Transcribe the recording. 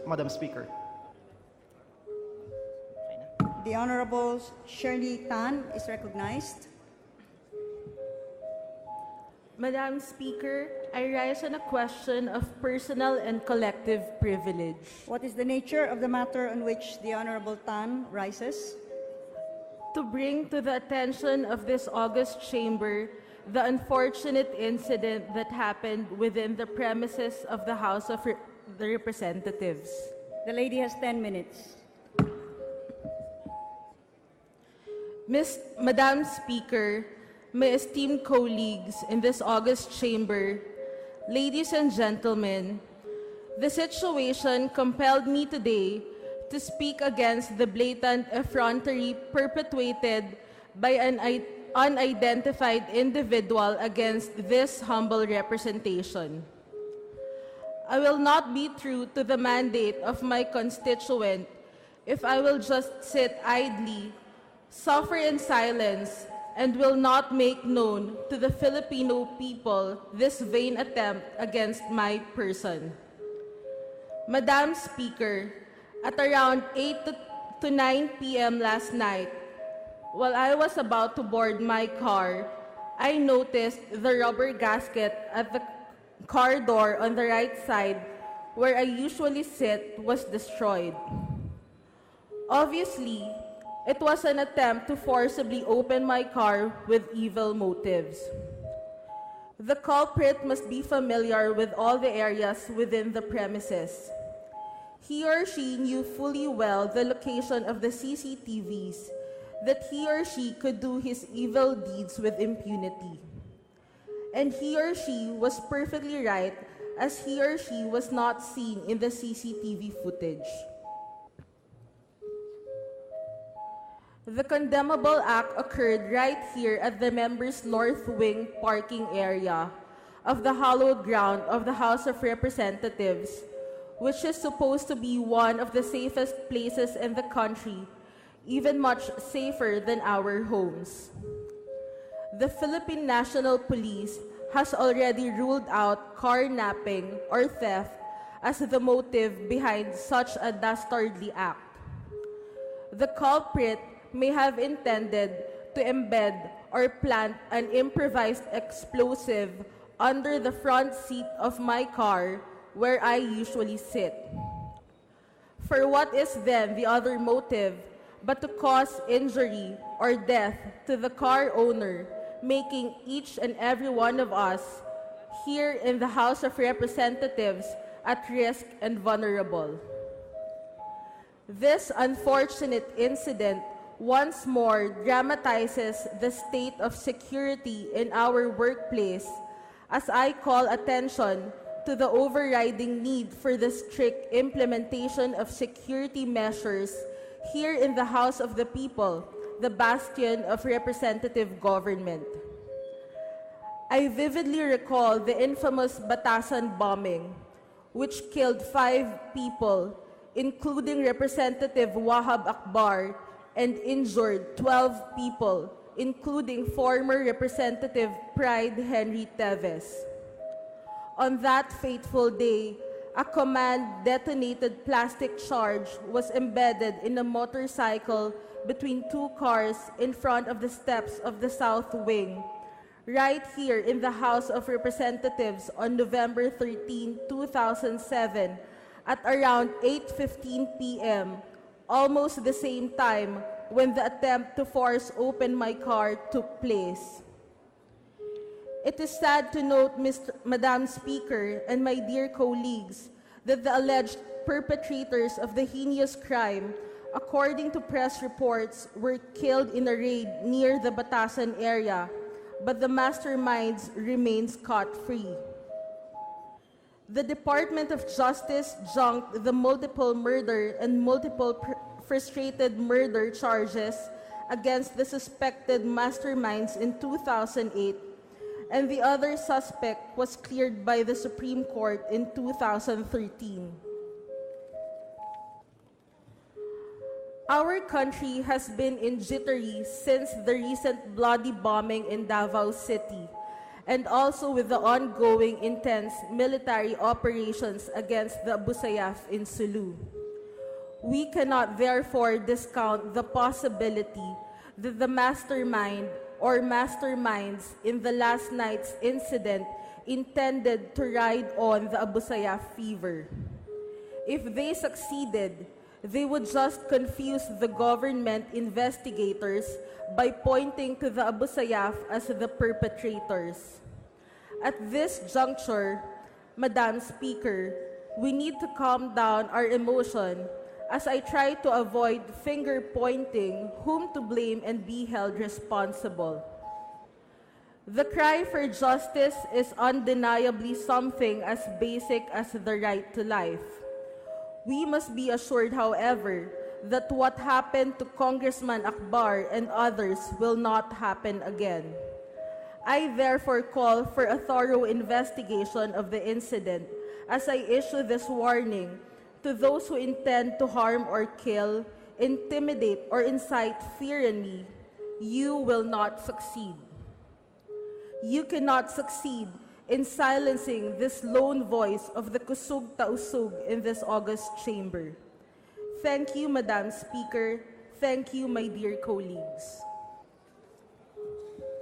Madam Speaker. The Honorable Shernee Tan is recognized. Madam Speaker, I rise on a question of personal and collective privilege. What is the nature of the matter on which the Honorable Tan rises? To bring to the attention of this august chamber the unfortunate incident that happened within the premises of the House of the Representatives. The lady has 10 minutes. Madam Speaker, my esteemed colleagues in this august chamber, ladies and gentlemen, the situation compelled me today to speak against the blatant effrontery perpetuated by an unidentified individual against this humble representation. I will not be true to the mandate of my constituent if I will just sit idly, suffer in silence, and will not make known to the Filipino people this vain attempt against my person. Madam Speaker, at around 8 to 9 p.m. last night, while I was about to board my car, I noticed the rubber gasket at the car door on the right side where I usually sit was destroyed. Obviously, it was an attempt to forcibly open my car with evil motives. The culprit must be familiar with all the areas within the premises. He or she knew fully well the location of the CCTVs, that he or she could do his evil deeds with impunity. And he or she was perfectly right, as he or she was not seen in the CCTV footage. The condemnable act occurred right here at the members' North Wing parking area of the hallowed ground of the House of Representatives, which is supposed to be one of the safest places in the country, even much safer than our homes. The Philippine National Police has already ruled out carnapping or theft as the motive behind such a dastardly act. The culprit may have intended to embed or plant an improvised explosive under the front seat of my car where I usually sit. For what is then the other motive but to cause injury or death to the car owner, making each and every one of us here in the House of Representatives at risk and vulnerable. This unfortunate incident once more dramatizes the state of security in our workplace, as I call attention to the overriding need for the strict implementation of security measures here in the House of the People, the bastion of representative government. I vividly recall the infamous Batasan bombing, which killed 5 people, including Representative Wahab Akbar, and injured 12 people, including former Representative Pride Henry Teves. On that fateful day, a command-detonated plastic charge was embedded in a motorcycle between 2 cars in front of the steps of the South Wing, right here in the House of Representatives on November 13, 2007, at around 8:15 p.m., almost the same time when the attempt to force open my car took place. It is sad to note, Madam Speaker and my dear colleagues, that the alleged perpetrators of the heinous crime, according to press reports, were killed in a raid near the Batasan area, but the masterminds remain scot-free. The Department of Justice junked the multiple murder and multiple frustrated murder charges against the suspected masterminds in 2008, and the other suspect was cleared by the Supreme Court in 2013. Our country has been in jittery since the recent bloody bombing in Davao City, and also with the ongoing intense military operations against the Abu Sayyaf in Sulu. We cannot therefore discount the possibility that the mastermind or masterminds in the last night's incident intended to ride on the Abu Sayyaf fever. If they succeeded, they would just confuse the government investigators by pointing to the Abu Sayyaf as the perpetrators. At this juncture, Madam Speaker, we need to calm down our emotion as I try to avoid finger-pointing whom to blame and be held responsible. The cry for justice is undeniably something as basic as the right to life. We must be assured, however, that what happened to Congressman Akbar and others will not happen again. I therefore call for a thorough investigation of the incident as I issue this warning to those who intend to harm or kill, intimidate, or incite fear in me. You will not succeed. You cannot succeed in silencing this lone voice of the kusug tausug in this august chamber. Thank you, Madam Speaker. Thank you, my dear colleagues.